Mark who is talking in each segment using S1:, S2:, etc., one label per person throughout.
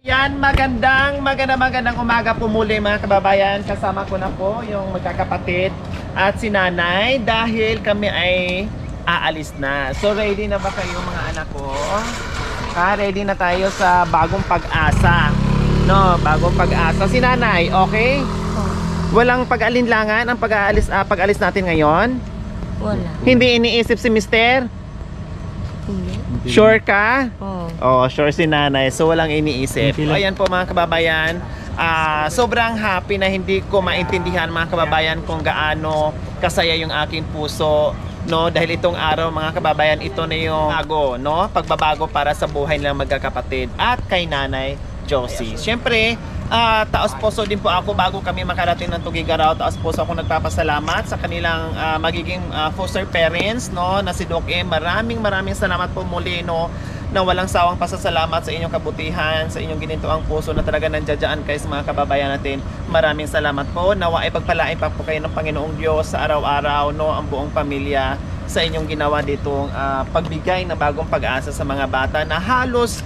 S1: Yan, magandang umaga po muli mga kababayan. Kasama ko na po yung magkakapatid at si nanay dahil kami ay aalis na. So ready na ba kayo mga anak ko? Ready na tayo sa bagong pag-asa. No, bagong pag-asa. Si nanay, okay? Walang pag-alinlangan ang pag-aalis natin ngayon?
S2: Wala.
S1: Hindi iniisip si mister?
S2: Hindi.
S1: Sure ka?
S2: Oo.
S1: Oh, sure si nanay. So walang iniisip. Ayan po mga kababayan. Sobrang happy na hindi ko maintindihan mga kababayan kung gaano kasaya yung aking puso, no? Dahil itong araw mga kababayan, ito na yung bago, no? Pagbabago para sa buhay ng magkakapatid at kay Nanay Josie. Siyempre, taos puso din po ako bago kami makarating ng Tugigaraw. Taos puso ako nagpapasalamat sa kanilang magiging foster parents, no, na si Doc M. Maraming salamat po muli, no, na walang sawang pasasalamat sa inyong kabutihan, sa inyong ginintuang puso na talaga nandiyan kayo sa mga kababayan natin. Maraming salamat po. Nawa ay pagpalain pa po kayo ng Panginoong Diyos sa araw-araw, no, ang buong pamilya sa inyong ginawa ditong pagbigay ng bagong pag-asa sa mga bata na halos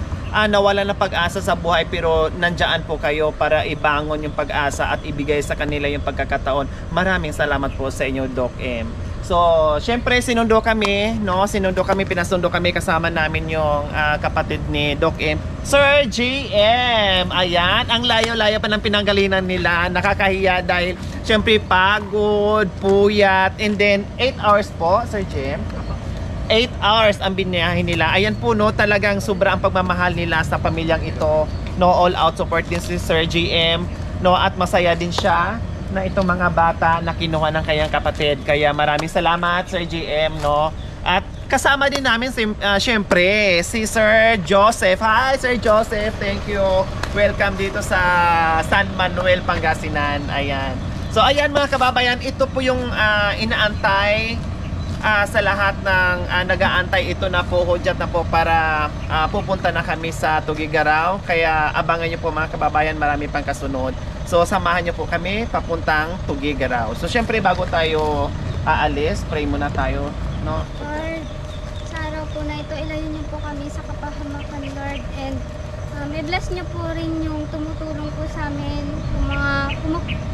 S1: nawala na pag-asa sa buhay, pero nandiyan po kayo para ibangon yung pag-asa at ibigay sa kanila yung pagkakataon. Maraming salamat po sa inyo, Doc M. So, syempre sinundo kami, no? Pinasundo kami kasama namin yung kapatid ni Doc M, Sir GM. Ayan, ang layo-layo pa ng pinanggalinan nila. Nakakahiya dahil syempre pagod, puyat, and then 8 hours po, Sir GM. 8 hours ang biniyahin nila. Ayan po, no, talagang sobra ang pagmamahal nila sa pamilyang ito, no. All out support din si Sir GM, no, at masaya din siya na itong mga bata na kinuha ng kanyang kapatid. Kaya maraming salamat Sir GM, no. At kasama din namin syempre si Sir Joseph. Hi Sir Joseph, thank you. Welcome dito sa San Manuel, Pangasinan. Ayan. So ayan mga kababayan, ito po yung inaantay sa lahat ng nag-aantay. Ito na po, hudyat na po para pupunta na kami sa Tugigaraw. Kaya abangan nyo po mga kababayan, marami pang kasunod. So samahan nyo po kami papuntang Tugigaraw. So syempre bago tayo aalis, pray muna tayo, no?
S3: Lord, sa araw po na ito, ilayo niyo po kami sa kapahamakan, Lord, and i-bless niyo po rin yung tumutulong po sa amin, yung mga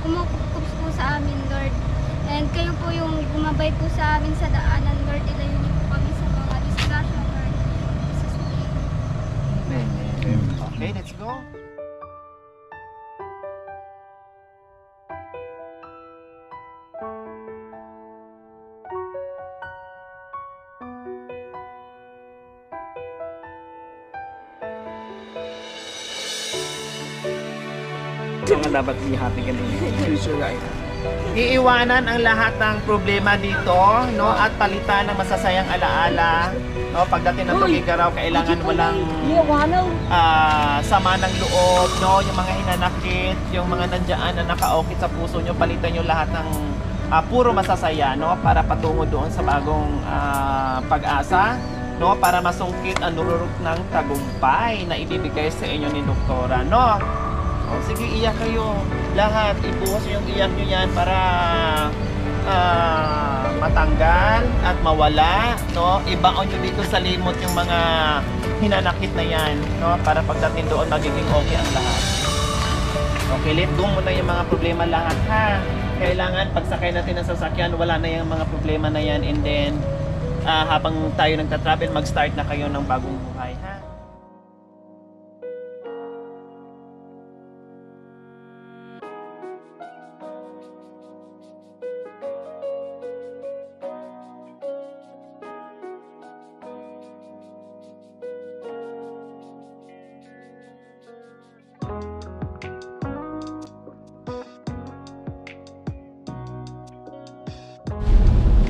S3: kumukups po sa amin, Lord. And kayo po yung gumabay po sa amin sa daanan, Lord. Ilayo niyo po kami sa mga disgrasya, Lord. Jesus name.
S1: Amen. Okay, let's go. Mga dapat i-happy ka din. Iiwanan ang lahat ng problema dito, no, at palitan ng masasayang alaala, no. Pagdating ng Tugigaraw, kailangan walang sama ng loob, no, yung mga hinanakit, yung mga nandiyan na nakaukit sa puso nyo, palitan nyo lahat ng puro masasaya, no, para patungo doon sa bagong pag-asa, no, para masungkit ang lururok ng tagumpay na ibibigay sa inyo ni Doktora, no. O, sige, iyak kayo. Lahat, ibuhos yung iyak nyo yan para matanggal at mawala, no? Ibaon nyo dito sa limot yung mga hinanakit na yan, no? Para pagdating doon, magiging okay ang lahat. Okay, let go muna yung mga problema lahat, ha? Kailangan, pagsakay natin ng sasakyan, wala na yung mga problema na yan, and then, habang tayo nagtatravel, mag-start na kayo ng bagong buhay, ha?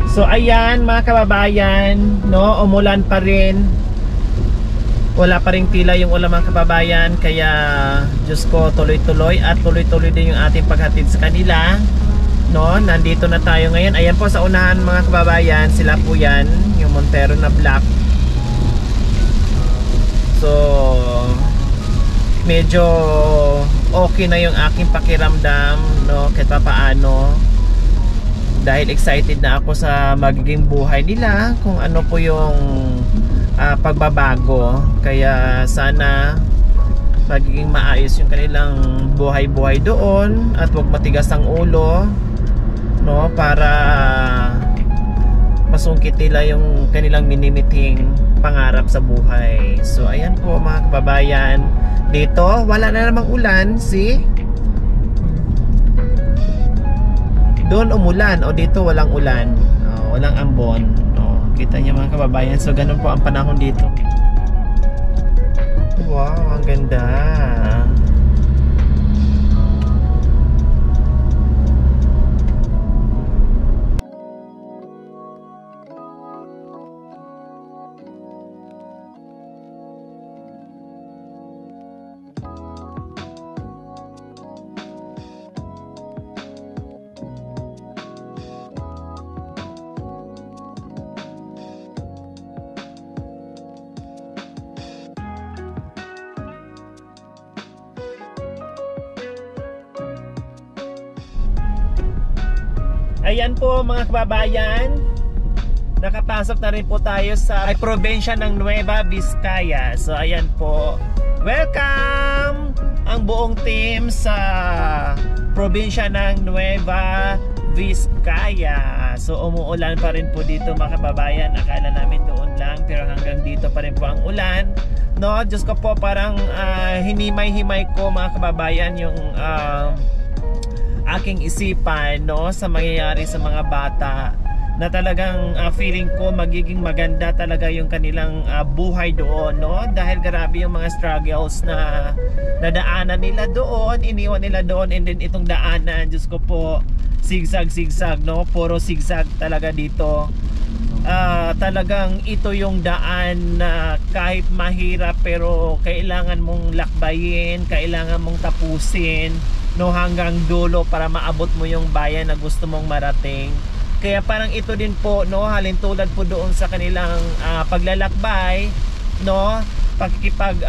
S1: So ayan mga kababayan, no, umulan pa rin. Wala pa rin tila yung ulan mga kababayan, kaya Diyos ko, tuloy-tuloy at tuloy-tuloy din yung ating paghatid sa kanila, no. Nandito na tayo ngayon. Ayan po sa unahan mga kababayan, sila po yan, yung Montero na black. So medyo okay na yung aking pakiramdam, no, kahit papaano. Dahil excited na ako sa magiging buhay nila, kung ano po yung pagbabago. Kaya sana magiging maayos yung kanilang buhay-buhay doon at huwag matigas ang ulo, no, para masungkit nila yung kanilang minimiting pangarap sa buhay. So ayan po mga kababayan, dito wala na namang ulan, see? Doon umulan, o dito walang ulan, walang ambon. Kita niyo mga kababayan, so ganun po ang panahon dito. Wow, ang ganda. Ayan po mga kababayan, nakapasok na rin po tayo sa probinsya ng Nueva Vizcaya. So ayan po, welcome ang buong team sa probinsya ng Nueva Vizcaya. So umuulan pa rin po dito mga kababayan. Akala namin doon lang, pero hanggang dito pa rin po ang ulan. No, Diyos ko po, parang hinimay-himay ko mga kababayan yung aking isipan, no, sa mangyayari sa mga bata, na talagang feeling ko magiging maganda talaga yung kanilang buhay doon, no, dahil grabe yung mga struggles na nadaanan nila doon, iniwan nila doon, and then itong daanan, Diyos ko po, zigzag, no, puro zigzag talaga dito. Talagang ito yung daan na kahit mahirap pero kailangan mong lakbayin, kailangan mong tapusin, no, hanggang dulo para maabot mo yung bayan na gusto mong marating. Kaya parang ito din po, no, halintulad po doon sa kanilang paglalakbay, no, pagkikipag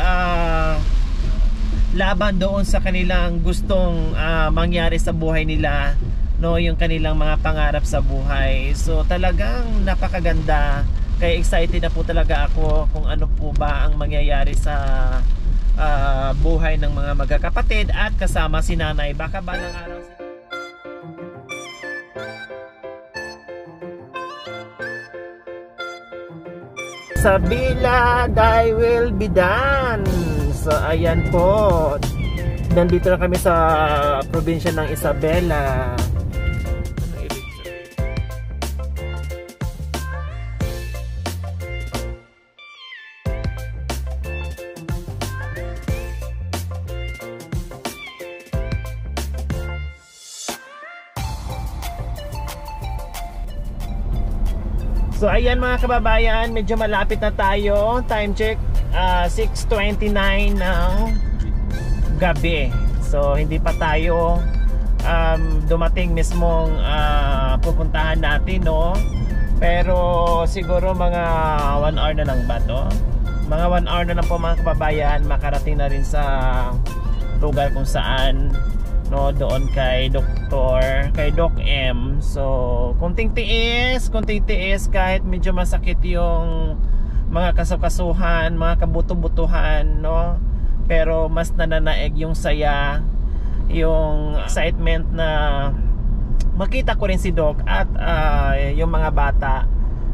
S1: laban doon sa kanilang gustong mangyari sa buhay nila, no, yung kanilang mga pangarap sa buhay. So talagang napakaganda. Kaya excited na po talaga ako kung ano po ba ang mangyayari sa buhay ng mga magkakapatid at kasama si nanay. Baka balang araw sa bilad I will be done. So ayan po, nandito na kami sa probinsya ng Isabela. So ayan mga kababayan, medyo malapit na tayo. Time check 6:29 ng gabi. So hindi pa tayo dumating mismong pupuntahan natin, no. Pero siguro mga 1 hour na lang ba to? Mga 1 hour na lang po mga kababayan, makarating na rin sa lugar kung saan, no, doon kay Doc M. So kunting tiis kahit medyo masakit yung mga kasukasuhan, mga kabuto-butuhan, no, pero mas nananaig yung saya, yung excitement na makita ko rin si Doc at yung mga bata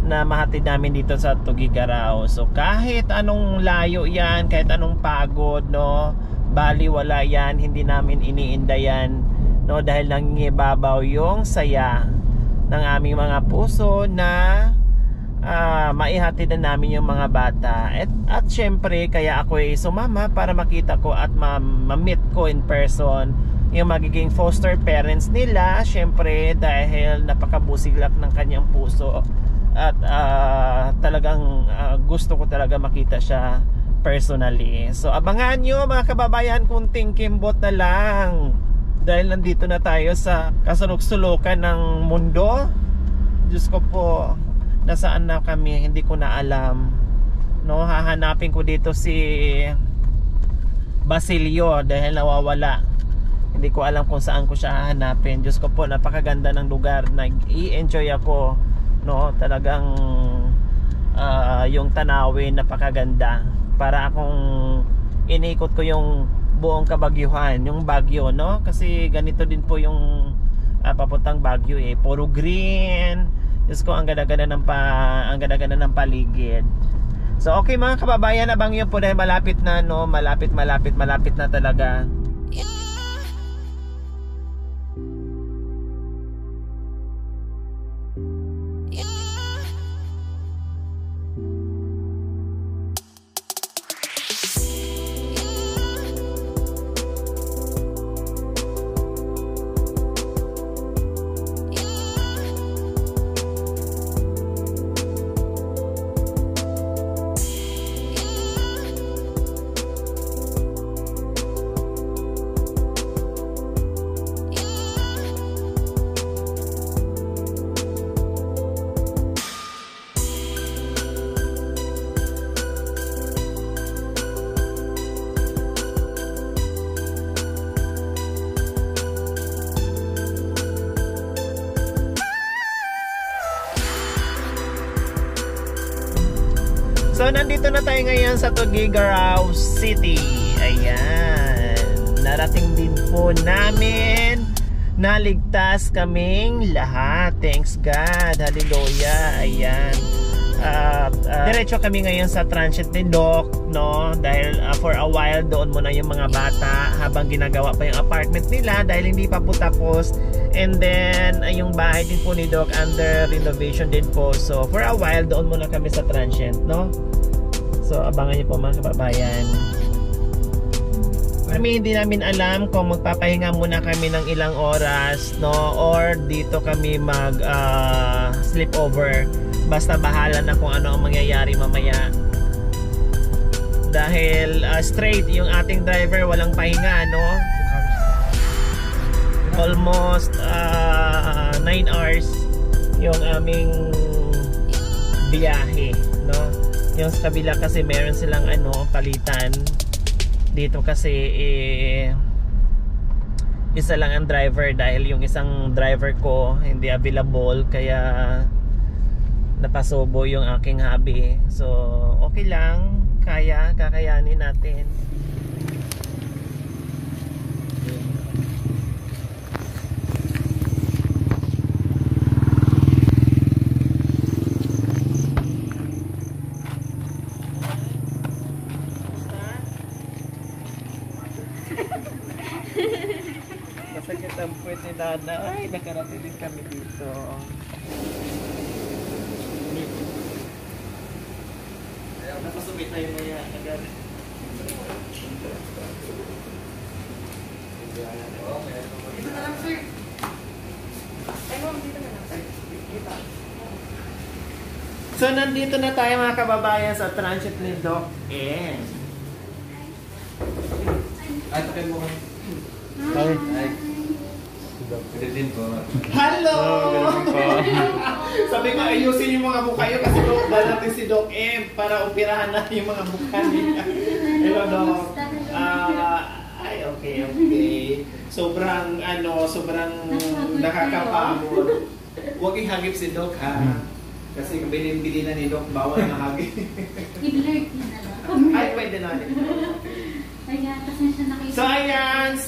S1: na mahatid namin dito sa Tuguegarao. So kahit anong layo yan, kahit anong pagod, no, baliwala yan, hindi namin iniinda yan, no, dahil nangingibabaw yung saya ng aming mga puso na maihatid na namin yung mga bata. At syempre kaya ako ay sumama para makita ko at ma-meet ko in person yung magiging foster parents nila, syempre dahil napakabusiglak ng kanyang puso at talagang gusto ko talaga makita siya personally. So abangan nyo mga kababayan, kunting kimbot na lang dahil nandito na tayo sa kasulok-sulukan ng mundo. Diyos ko po, nasaan na kami, hindi ko na alam, no. Hahanapin ko dito si Basilio dahil nawawala. Hindi ko alam kung saan ko siya hahanapin. Diyos ko po, napakaganda ng lugar, nag-i-enjoy ako, no. Talagang yung tanawin napakaganda. Para akong inikot ko yung buong Kabagyuhan, yung Baguio, no? Kasi ganito din po yung papuntang Baguio eh. Puro green. Diyos ko, ang ganda-ganda ng paligid. So okay mga kababayan, abang yun po dahil malapit na, no? Malapit na talaga. So nandito na tayo ngayon sa Tuguegarao City. Ayan. Narating din po namin. Naligtas kaming lahat. Thanks God. Hallelujah. Ayan. Diretso kami ngayon sa transit ni Doc, no? Dahil for a while doon muna yung mga bata habang ginagawa pa yung apartment nila dahil hindi pa po tapos. And then yung bahay din po ni Doc under renovation din po. So for a while doon muna kami sa transient, no? So abangan niyo po mga kababayan. Kami hindi namin alam kung magpapahinga muna kami ng ilang oras, no, or dito kami mag sleepover. Basta bahala na kung ano ang mangyayari mamaya. Dahil straight yung ating driver, walang pahinga, no? Almost 9 hours yung aming biyahe, no? Yung sa kabila kasi meron silang palitan. Dito kasi isa lang ang driver dahil yung isang driver ko hindi available kaya napasubo yung aking hubby. So okay lang, kakayanin natin. Masakit ang puwet ni Nana. Ay, nakarating din kami dito. Napasubit tayo maya agad. Dito na lang, sir. Ay, ma'am, dito na lang. So, nandito na tayo mga kababayan sa transit ni Doc N.
S4: Ay, takin mo ka.
S1: Hi.
S4: Ay. Pwede din po.
S1: Hello! Sabi ko, ayusin yung mga mukha nyo kasi dahil natin si Doc M para upirahan natin yung mga mukha niya. Hello, Doc. Ay, okay. Sobrang nakakapagod. Huwag ihagip si Doc, ha? Kasi kung bilin na ni Doc, bawal na hagip.
S2: I-blurt niya na lang.
S1: Ay, pwede na.
S2: Ayan, pasensya na kayo.
S1: So, ayan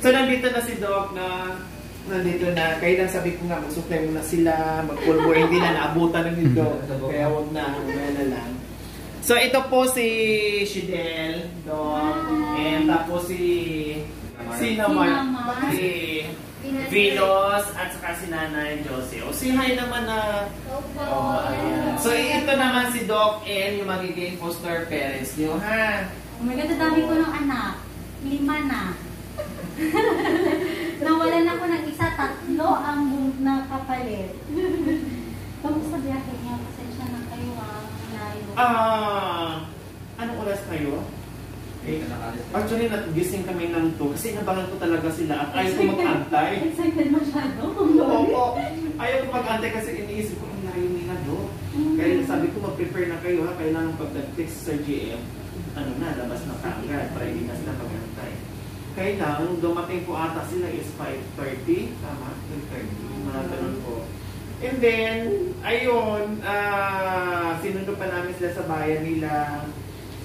S1: So, nandito na si Doc na nandito na. Kaya lang sabi ko nga, mag-supply muna sila, mag-pulbo, hindi na naabutan ng dito. Kaya huwag na, na lang. So, ito po si Shidel, Doc, and tapos si Namar, si Venus, at saka si Nanay Josie. O, si hi naman na. Ayan. So, ito naman si Doc and yung magiging foster parents niyo, ha?
S2: Oh my God, dami ko ng anak. 5 na. Nawalan ako ng isa, 3 ang nakapalit. Kamusta biyahe niya? Pasensya na kayo layo.
S1: Anong oras kayo? Actually, nagising kami ng 2 kasi inabangan ko talaga sila at ayaw ko mag-antay.
S2: Excited masyado?
S1: Oo. Ayaw ko mag-antay kasi iniisip ko, ang layo nila do. Kaya sabi ko, mag-prepare na kayo ha. Kailangan pag-text sa GM, labas na kaagad para hindi na sila mag-antay. Kaya lang, dumating po ata sila is 5:30. Tama? 5:30. Mga ganun po. And then, ayun, sinundo pa namin sila sa bayan nila.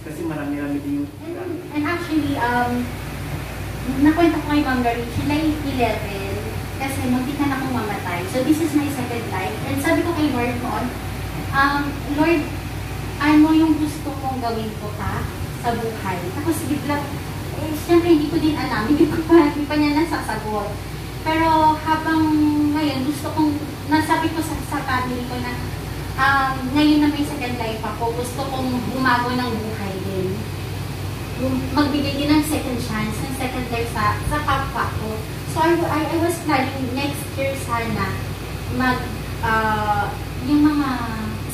S1: Kasi marami-rami din yung
S2: And actually, nakwento ko kay Ma'am Lori, July 11, kasi muntik na akong mamatay. So this is my second life. And sabi ko kay Lord noon, Lord, ano yung gusto mong gawin ko pa sa buhay? Tapos bigla, siyempre hindi ko din alam, hindi pa niya nasasagot. Pero habang ngayon, gusto kong, nasabi ko sa family ko na, ngayon na may second life ako, gusto kong bumago ng buhay din. Magbigay din ng second chance, ng second life sa kapwa ko. So I was planning next year sana, yung mga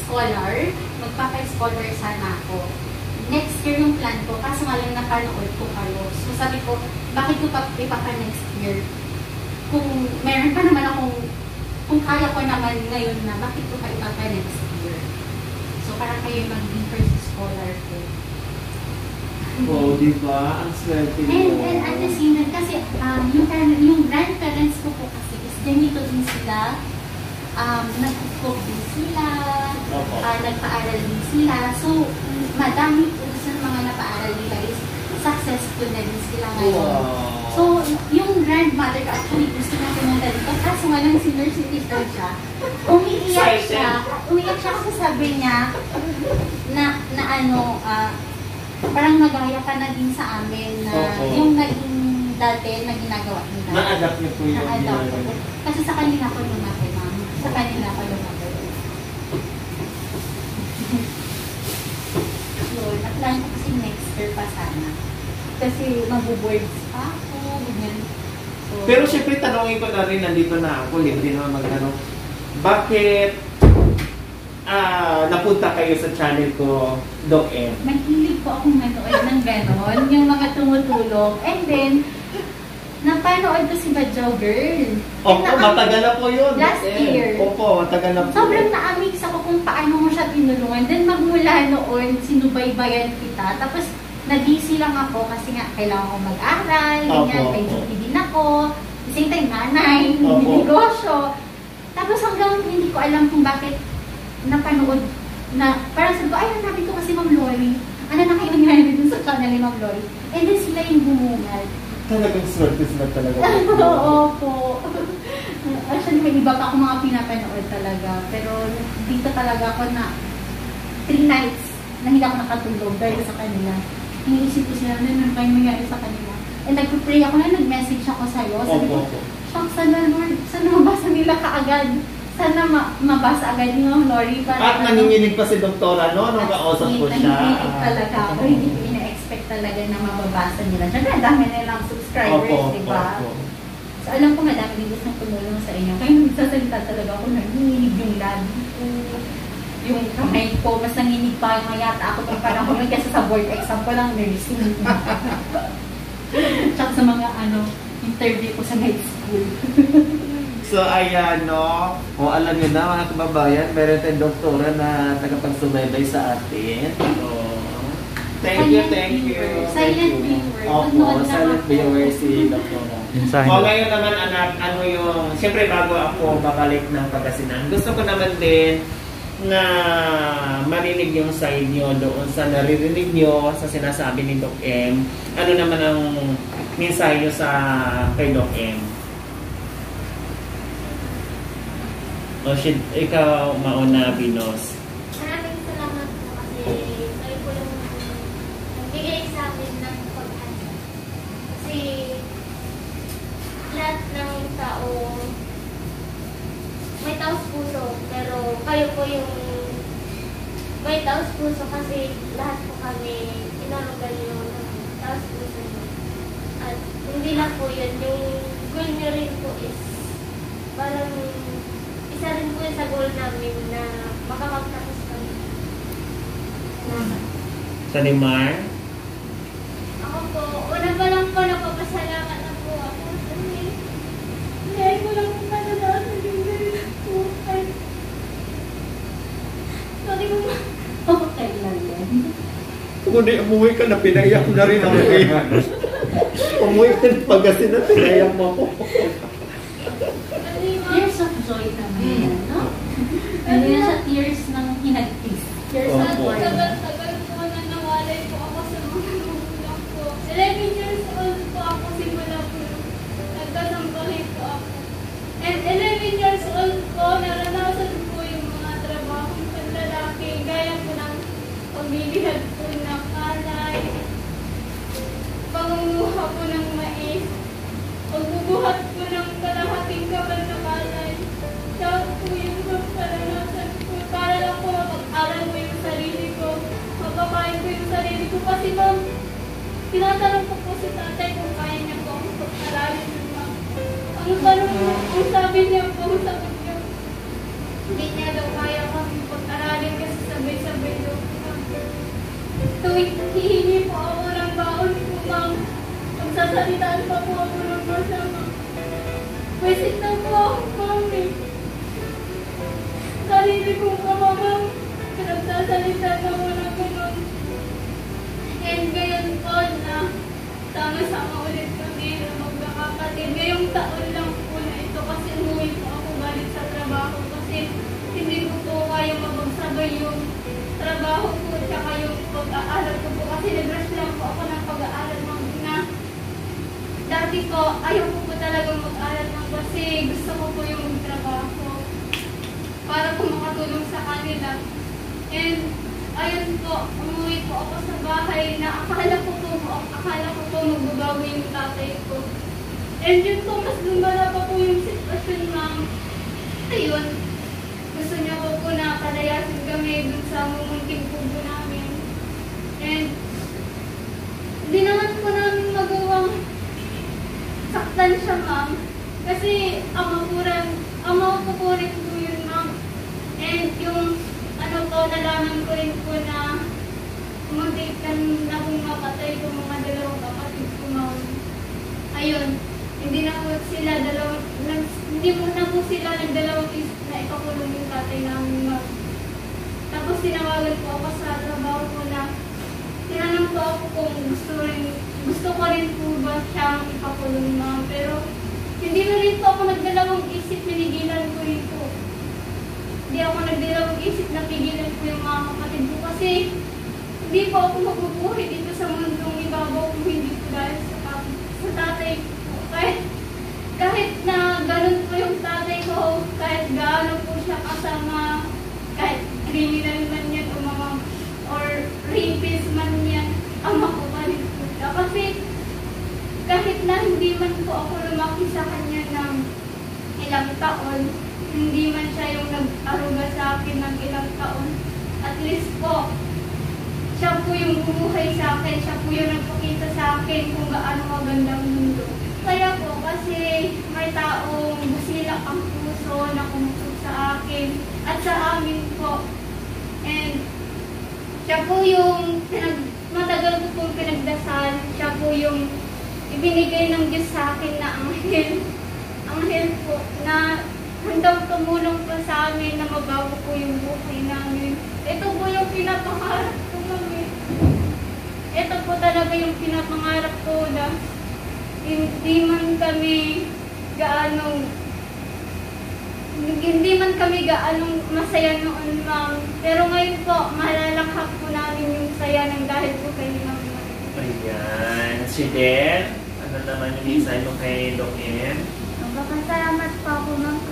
S2: scholar, magpapa-scholar sana ako. Next year yung plan ko, kaso nga lang napanood ko kayo. So sabi ko, bakit ko pa ipapa-next year? Kung meron pa naman akong, kung kaya ko naman ngayon na, bakit ko pa ipapa-next year? So parang kayo maging first scholar ko.
S1: Oh, di ba? Ang swerte mo.
S2: And at the same time, kasi yung grandparents ko po kasi is ganito din sila. Nag-cook din sila, nagpa-aral din sila. So, madami po sa mga napaaral nila is successful na din sila ngayon.
S1: Wow.
S2: So, yung grandmother ko actually gusto na pumunta dito. Kaso nga lang senior citizen siya. Umiiyak siya kasi sabi niya na parang nagaya ka na din sa amin na yung naging dati na ginagawa nila.
S1: Na-adapt niyo po yung
S2: Na-adapt ko. Kasi sa kanila ko lumaki, ma'am. Sa kanila ko lumaki. Yun. At-plan ko kasi next year pa sana. Kasi mabuboards pa ako. Ganyan. So,
S1: Pero syempre tanongin ko na rin, nandito na ako, libre naman magtanong. Bakit napunta kayo sa channel ko, Doc M?
S2: mahilig po akong manood ng ganon, yung mga tumutulong. And then, napanood ko si Badyaw Girl.
S1: Opo, matagal na po yun.
S2: Last year.
S1: Opo, matagal na po.
S2: Sobrang na-amix ako kung paano mo siya tinulungan. Then magmula noon, sinubaybayan kita. Tapos, nag-easy lang ako kasi nga kailangan ko mag-aral, ganyan, may duty din ako. At the same time, nanay, negosyo. Tapos hanggang hindi ko alam kung bakit napanood na, parang sabi ko, ay, hanapin ko kasi Ma'am Lori. Ano na kayo nangyari dun sa channel ni Ma'am Lori? And then sila yung bumungal.
S1: Talagang swerte sila talaga.
S2: Oo po. Actually, may iba pa ako mga pinapanood talaga. Pero dito talaga ako na 3 nights na hindi ako nakatulog dahil sa kanila. Iniisip ko sila, ano pa yung nangyari sa kanila. And nag-pray ako na, nag-message ako sa'yo. Sabi ko, shucks, sana Lord, sana mabasa nila kaagad. Sana mabasa agad ni Ma'am Lori.
S1: At nanginginig pa si Doktora, no? Nung kausap ko siya.
S2: Nanginginig talaga ako. Hindi ko ina-expect talaga na mababasa nila. Siyempre, dami nilang subscribers, di ba? So, alam ko madami din gustong tumulong sa inyo. Kaya nagsasalita talaga ako, nanginginig yung labi ko. Yung kamay ko, mas nanginig pa yung yata ako pang panahon kasi sa board exam ko lang nursing. Tsaka sa mga interview ko sa night school.
S1: So, ayan, no? O, alam nyo na, mga kababayan, meron tayong doktora na tagapagsubaybay sa atin. So, thank you.
S2: Silent viewer.
S1: Opo, silent viewer si doktora. O, ngayon naman, anak, siyempre bago ako babalik ng Pangasinan, gusto ko naman din na marinig yung side nyo doon sa naririnig nyo sa sinasabi ni Doc M. Ano naman ang mensahe nyo kay Doc M? O, ikaw mauna, Binos.
S3: Maraming salamat po kasi kayo po yung nagbigay sa amin ng pag-asa. Kasi lahat ng tao may taos puso, pero kayo po yung may taos puso kasi lahat po kami inarugan nyo ng taos puso nyo. At hindi lang po yun, yung goal nyo rin po is parang isa rin po yung sa goal namin na makapagtapos kami.
S1: Sa Limar?
S3: Ako po, una pa lang po napapasalamat na po ako. Dahil ko lang po mananood sa ganyan po. Sorry ko ma.
S2: Okay lang yan.
S1: Kung umuwi ka na, pinayak na rin ako. Umuwi ka na Pangasinan, pinayak mo ako.
S2: Tears of joy naman yan, no? Hindi na siya tears ng hinagpis. Tears of joy.
S3: Tagal po na nawalay po ako po ng mais. Pagbubuhat po ng kalahating kabal na palay. Siya po yung karanasan ko. Para lang po mapag-aral ko yung sarili ko. Mapakain ko yung sarili ko. Kasi ma'am, tinatanong ko po si tatay kung kaya niya po akong pag-aralin ng ma'am. Ang tanong niya, ang sabi niya po, sabi niya, hindi niya daw kaya kami pag-aralin kasi sabay-sabay daw po ma'am. Tuwing hihingi po ako ng baon po ma'am. Magsasalitaan pa po ako ng masama. Wisit na po ako ma'am eh. Sarili kong kamamang pinagsasalita na mo na gano'n. And ngayon po na sama-sama ulit kami na magkakapatid. Ngayong taon lang po na ito kasi umuwi po ako galing sa trabaho kasi hindi ko po kaya mapagsabay yung trabaho ko tsaka yung pag-aaral ko po kasi nag-rush lang po ako ng pag-aaral ng na dati po ayaw ko po talagang mag-aaral ng kasi gusto ko po yung magtrabaho para po makatulong sa kanila. And ayun po, umuwi po ako sa bahay na akala ko po magbabago yung tatay ko. And yun po, mas lumala pa po yung sitwasyon ma'am. Ayun, gusto niya po na palayasin kami dun sa mumunting puso namin. And hindi naman po namin magawang saktan siya ma'am. Kasi ama ko po rin po yun ma'am. And yung nalaman ko rin po na muntik na kung mapatay ko mga dalawang kapatid ko ma'am. Ayun, hindi na po sila nagdalawang isip na ipakulong yung tatay namin ma'am. Tapos tinawagan po ako sa trabaho ko na tinanong po ako kung gusto ko rin po ba siyang ipakulong ma'am. Pero hindi na rin po ako nagdalawang isip, pinigilan ko rin po. Hindi ako nagdalawang isip na pigilan ko yung mga kapatid ko kasi hindi po ako mabubuhay dito sa mundong ibabaw kung hindi po dahil sa tatay ko. Kahit na ganun po yung tatay ko, kahit gaano po siya kasama, kahit criminal man yan or rapist man yan, ama ko pa rin po siya. Kasi kahit na hindi man po ako lumaki sa kanya ng ilang taon, hindi man siya yung nag-aruga sa akin ng ilang taon, at least po, siya po yung bumuhay sa akin, siya po yung nagpakita sa akin kung gaano magandang mundo. Kaya po, kasi may taong busilak ang puso na kumusog sa akin at sa amin po. And siya po yung matagal ko pong pinagdasal, siya po yung ibinigay ng Diyos sa akin na anghel po, na hanggang tumulong po sa amin na mabago po yung buhay namin. Ito po yung pinapangarap ko kami. Ito po talaga yung pinapangarap ko na hindi man kami gaanong masaya noon ma'am. Pero ngayon po, malalakhak po namin yung saya ng dahil po kayo namin.
S1: Ayan. Si Den, ano naman yung design mo kay Doc N?
S3: Magpapasalamat po ako ma'am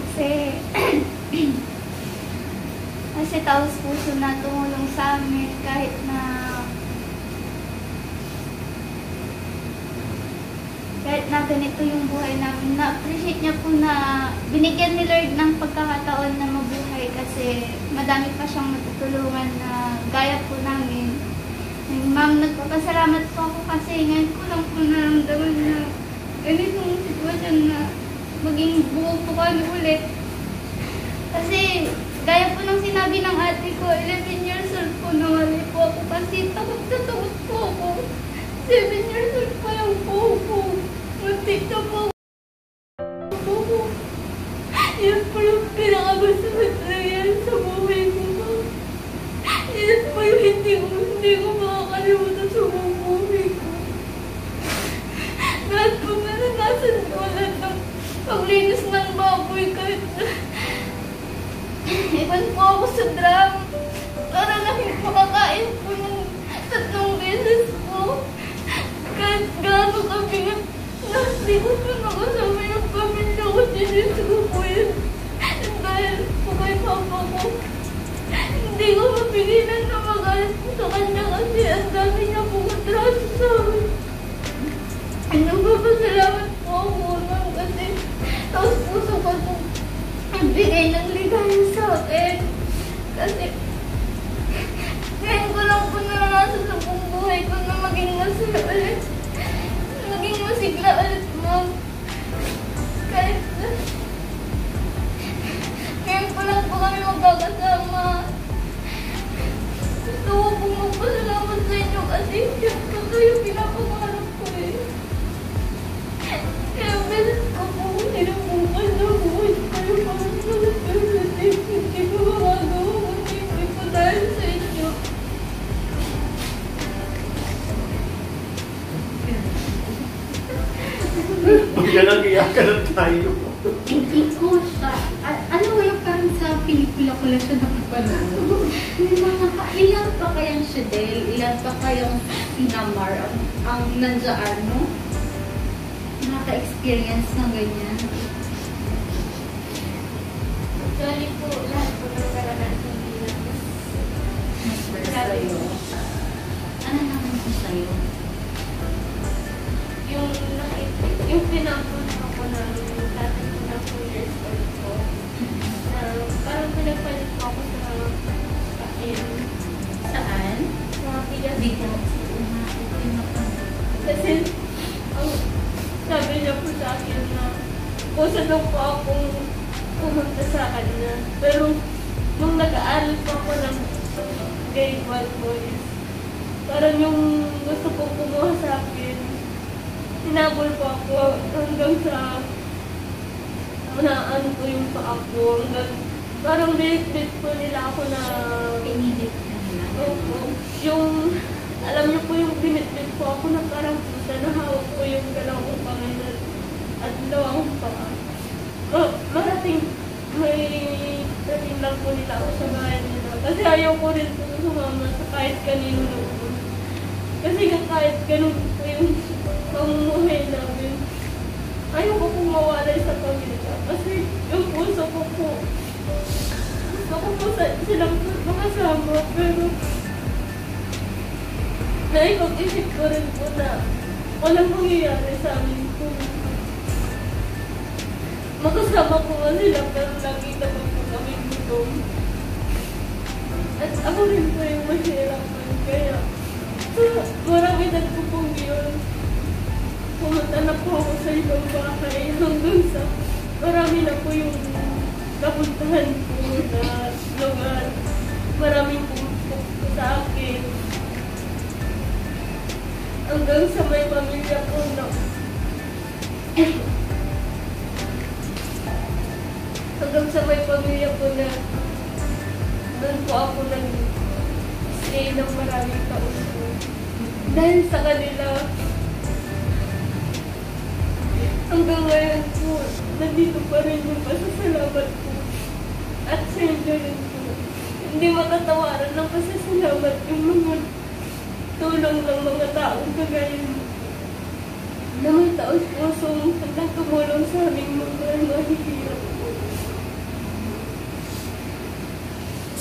S3: kasi taos puso na tumulong sa amin kahit na ganito yung buhay namin. Na-appreciate niya po na binigyan ni Lord ng pagkakataon na mabuhay kasi madami pa siyang matutulungan na gaya po namin. Ma'am, nagpapasalamat po ako kasi ngayon ko lang po naramdaman na ganitong sitwasyon na maging buo po kami ulit. Kasi gaya po ng sinabi ng ate ko, 11 years old po nawali po ako kasi takot na takot po ako. 7 years old pa lang po ako. Muntik na po ako. Yan po yung pinakamasakit na yan sa buhay ko. Yan po yung hindi ko makakalimutan sa buhay ko. Lahat po naranasan ko, lahat ng paglinis ng baboy kahit na iban po ako sa drum. Para lang makakain po ng 3 beses po. Kahit gaano kabigat na hindi ko po nakasama yung pamilya ko, dinis ko po yun. Dahil po kay papa ko, hindi ko mapigilan na mag-alas po sa kanya kasi ang dami niya po katraso sa akin. Nagpapasalamat po ako nun kasi taos puso ko itong nagbigay ng ligaya sa akin. Kasi ngayon ko lang po naranasan sa buong buhay ko na maging masaya ulit. Maging masigla ulit, ma'am. Kahit na ngayon ko lang po kami magkakasama. Gusto ko pong magpasalamat sa inyo kasi siyempre kayo pinapangarap ko eh. Kaya beses ko po sinubukan na buhay kayo para sa lahat. Hindi ko makagawa kundi hindi po dahil sa inyo.
S1: Yan ang iyakan na tayo.
S2: Hindi ko siya. Ano mo yung parang sa pelikula ko lang siya nakapanood. May mga ilan pa kayang Shadel, ilan pa kayang Sinamar ang nandiyan, no? Nakaka-experience ng ganyan.
S3: Actually po, lahat po ng karanasan nila.
S2: Mas sa'yo. Ano naman po sa'yo?
S3: Yung pinapunta ko na yung tatay ko na 2 years old ko. Parang pinagpalit ko ako sa kain.
S2: Saan?
S3: Mga bigas
S2: Dito.
S3: ko. Kasi, ang sabi niya po sa akin na kusa daw po akong pumunta sa kanya. Pero, nung nag-aaral po ako ng grade 1 po is, parang yung gusto kong kumuha sa akin, hinabol po ako hanggang sa manaan ko yung paa ko. Hanggang parang bit po nila ako na
S2: Pinilit ka nila.
S3: yung alam niyo po yung binitbit po ako na parang pusa na hawak ko yung dalawang kamay at dalawang paa. Marating may dating lang po nila ako sa bahay nila. Kasi ayaw ko rin po sumama sa kahit kanino noon. Kasi kahit ganun po yung pamumuhay namin, ayaw ko pong mawalay sa pamilya. Kasi yung puso ko po, gusto ko po silang makasama. Pero naipag-isip ko rin po na walang mangyayari sa amin po. Makasama ko nga sila pero lagi naman po kami gutom. At ako rin po yung mahirapan. Kaya marami na po pong yun. Pumunta na po ako sa ibang bahay hanggang sa marami na po yung napuntahan po na lugar. Maraming pumupok po sa akin. Hanggang sa may pamilya po na hanggang sa may pamilya po na doon po ako nag-stay ng maraming taon po. Dahil sa kanila, hanggang ngayon po, nandito pa rin yung pasasalamat po. At sa inyo rin po, hindi matatawaran ng pasasalamat yung mga tulong ng mga taong kagaya mo. Na may taos pusong hanggang tumulong sa aming mga mahihirap po.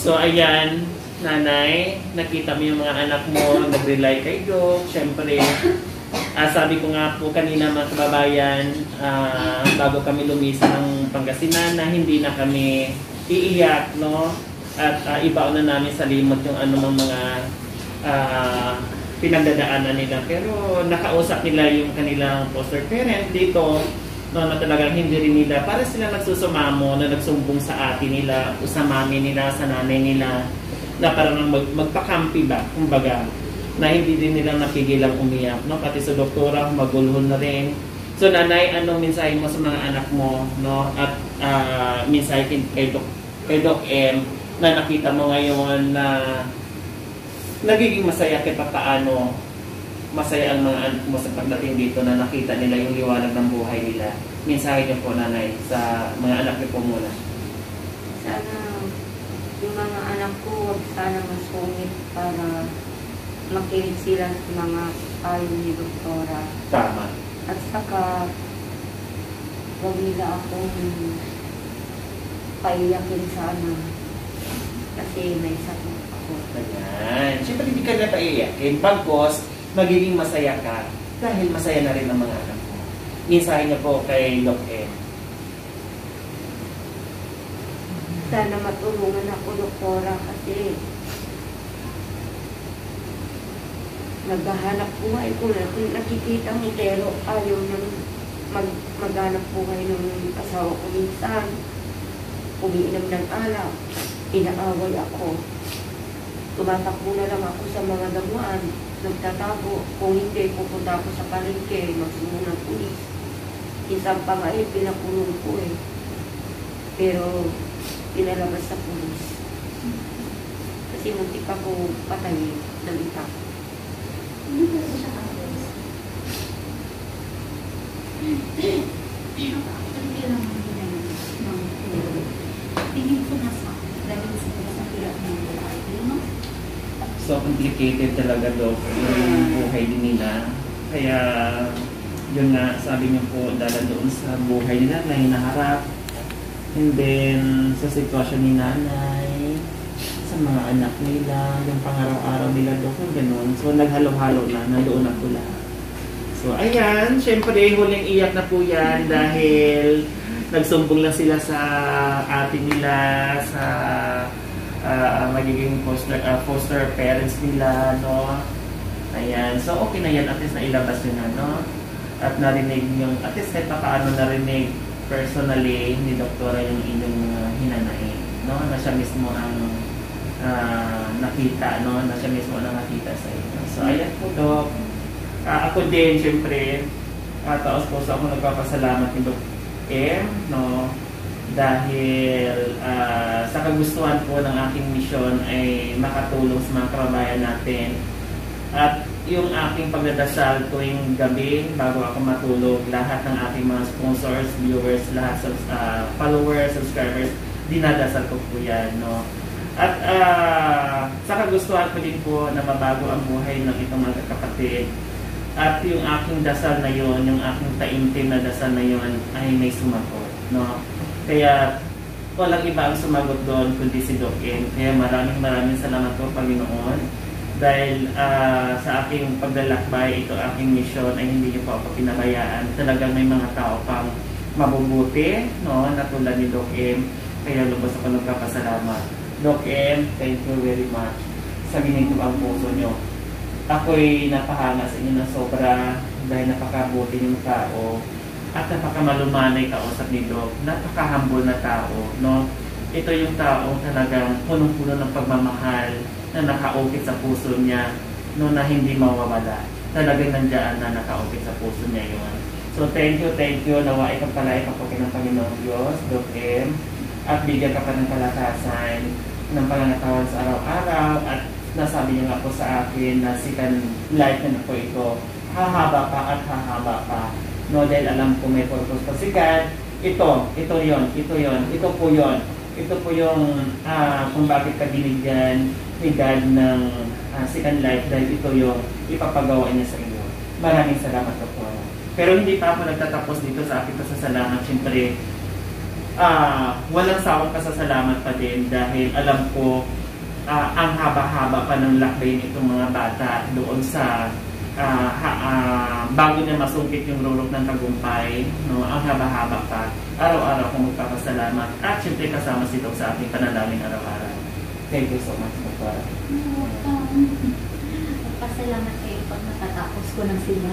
S1: So ayan, nanay, nakita mo yung mga anak mo, nag-rely kay Doc. Siyempre, sabi ko nga po kanina mga kababayan, bago kami lumisan ng Pangasinan na hindi na kami iiyak, no? At ibaon na namin sa limot yung anumang mga pinagdadaanan nila. Pero nakausap nila yung kanilang foster parent dito, no, na talagang hindi rin nila, para sila nagsusumamo na nagsumbong sa ate nila, o sa mami nila, sa nanay nila, na parang magpakampi ba, kumbaga, na hindi din nila napigilang umiyak, no? Pati sa doktora, magulhon na rin. So nanay, anong mensahe mo sa mga anak mo, no? At mensahe kay Doc M, na nakita mo ngayon na nagiging masaya kahit paano masaya ang mga anak mo sa pagdating dito na nakita nila yung liwanag ng buhay nila. Mensahe niyo po, nanay, sa mga anak niyo po muna.
S5: Sana yung mga anak ko huwag sana masungit para makinig sila sa mga payo ni Doktora.
S1: Tama.
S5: At saka huwag nila akong paiyakin sana kasi may sakit ako.
S1: Ayan. Siyempre hindi ka na paiyakin. Bagkos, magiging masaya ka. dahil masaya na rin ang mga anak ko. Mensahe niyo po kay Doc M.
S5: Sana matulungan ako, doktora, kasi naghahanap buhay ko na. Nakikita mo, pero ayaw nang maghanap buhay ng asawa ko minsan. Umiinom ng alak, inaaway ako. Tumatakbo na lang ako sa mga damuan, nagtatago. Kung hindi, pupunta ako sa palengke, magsumbong ng pulis. Isang pa nga pinakulong ko eh. Pero pinalabas sa pulis. Kasi muntik ako patayin ng itak.
S2: Hindi kasi siya kapos. Hindi lang ang ginagawa ng puro. Tingin ko na sa dahil sa hirap ng buhay. No?
S1: So complicated talaga, Doc, yung buhay din nila. Kaya yun nga, sabi niyo po, dala doon sa buhay nila na hinaharap. And then, sa sitwasyon ni nanay, sa mga anak nila, yung pangaraw-araw nila, Doc, yung ganun. So, naghalo-halo na, nandoon na po lahat. So, ayan, syempre, huling iyak na po yan dahil nagsumbong lang sila sa ate nila, sa magiging foster parents nila, no? Ayan, so okay na yan, at least nailabas nyo na, no? At narinig yung, at least kahit paano narinig personally ni Doktora yung inyong hinanain, no? Na siya mismo ang nakita, no? Na siya mismo ang nakita sa inyo. So, ayan po, Dok. Ako din, syempre, taos po sa ako nagpapasalamat ni Dok M, no? Dahil sa kagustuhan po ng aking misyon ay makatulong sa mga kababayan natin. At yung aking pagdadasal tuwing gabi bago ako matulog, lahat ng aking mga sponsors, viewers, lahat sa followers, subscribers, dinadasal ko po yan, no? At sa kagustuhan ko din po na mabago ang buhay ng itong mga kapatid. At yung aking dasal na yon, yung aking taimtim na dasal na yon ay may sumagot, no? Kaya walang iba ang sumagot doon kundi si Doc M. Kaya maraming salamat po, Panginoon. Dahil sa aking paglalakbay, ito aking misyon ay hindi niyo po ako pinabayaan. Talagang may mga tao pang mabubuti, no? Na tulad ni Doc M. Kaya lubos ako nagpapasalamat. Doc M, thank you very much. Sabihin ko ang puso nyo. Ako'y napahanga sa inyo ng sobra dahil napakabuti yung tao at napakamalumanay kausap ni Doc. Napakahambol na tao, no? Ito yung tao talagang punong-puno ng pagmamahal na nakaukit sa puso niya, no, na hindi mawawala. Talagang nandiyan na nakaukit sa puso niya yun. So thank you, nawa ipagpalay ka po ng Panginoong Diyos, Doc M, at bigyan ka pa ng kalakasan ng pangangatawan sa araw-araw. At nasabi niyo nga po sa akin na second life na po ito, hahaba pa at hahaba pa, no? Dahil alam ko may purpose pa si God. Ito po yung kung bakit ka binigyan ni God ng second life, dahil ito yung ipapagawa niya sa iyo. Maraming salamat po. Pero hindi pa ako nagtatapos dito sa aking pasasalamat. Siyempre, walang sawang pasasalamat pa din dahil alam ko ang haba-haba pa ng lakbay nitong mga bata doon sa bago niya masungkit yung rurok ng tagumpay, no? Ang haba-haba pa. Araw-araw akong magpapasalamat at syempre kasama si Doc sa ating panalangin araw-araw. Thank you so much, Dr.
S2: Pasalamat kayo pag natatapos ko ng sila.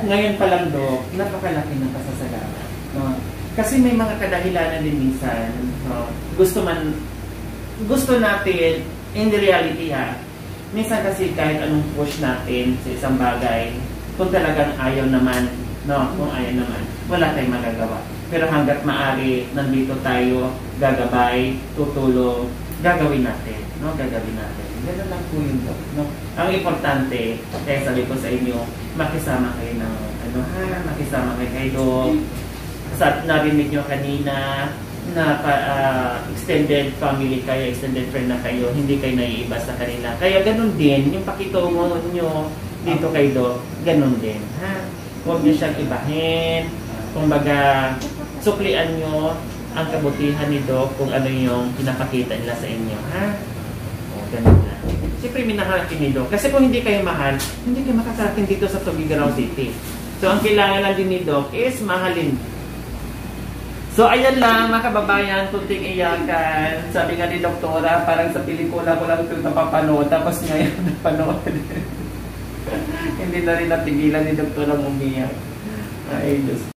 S1: Ngayon pa lang, Doc, napakalaki ng pasasalamat, no? Kasi may mga kadahilanan din minsan, no? Gusto natin, in the reality minsan kasi kahit anong push natin sa isang bagay, kung talagang ayaw naman, no? Kung ayaw naman, wala tayong magagawa. Pero hanggat maaari, nandito tayo, gagabay, tutulong, gagawin natin, no? Gagawin natin. Ganun lang po yun, no? Ang importante, kaya sabi ko sa inyo, makisama kayo ng, makisama kayo. Sa narinig nyo kanina, na extended family kayo, extended friend na kayo, hindi kayo naiiba sa kanila. Kaya ganun din, yung pakitungo nyo dito kay Doc, ganun din. Huwag nyo siyang ibahin. Kumbaga, suklian nyo ang kabutihan ni Doc kung ano yung pinapakita nila sa inyo. O, ganun lang. siyempre minahal ni Doc. Kasi kung hindi kayo mahal, hindi kayo makakarating dito sa Tuguegarao City. So, ang kailangan lang din ni Doc is mahalin. So, ayan lang, mga kababayan, kunting iyakan. Sabi nga ni Doktora, parang sa pelikula ko lang ito napapanood. Tapos ngayon napanood. Hindi na rin natigilan ni Doktora umiyak. Ay, Diyos.